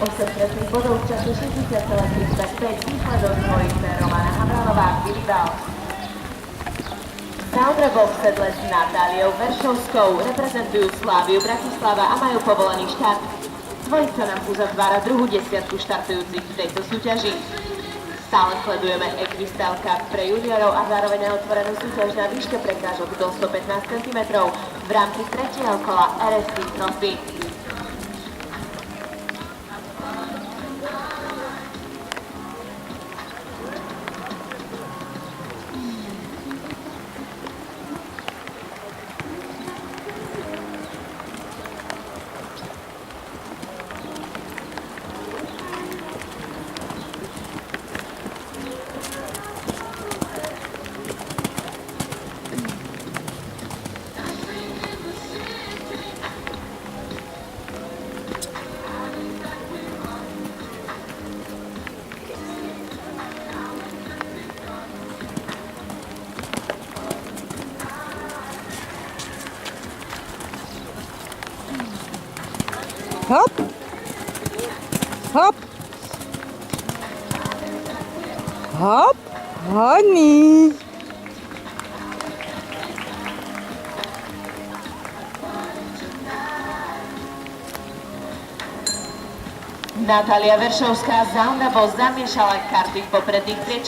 8 stretných bodov v čase 60,35, výsledok dvojice Romana Havralová a Filibal. Soundra bobsedle s Natáliou Veršovskou reprezentujú Sláviu Bratislava a majú povolený štart. Dvojica nám uzatvára druhú desiatku štartujúcich v tejto súťaži. Stále sledujeme Equistal Cup pre juniorov a zároveň otvorenú súťaž na výške prekážok do 115 cm v rámci tretieho kola RSC Trophy. Hop, hop, hop, honey. Natália Veršovská z Soundra zamiešala karty v popredných priečkách.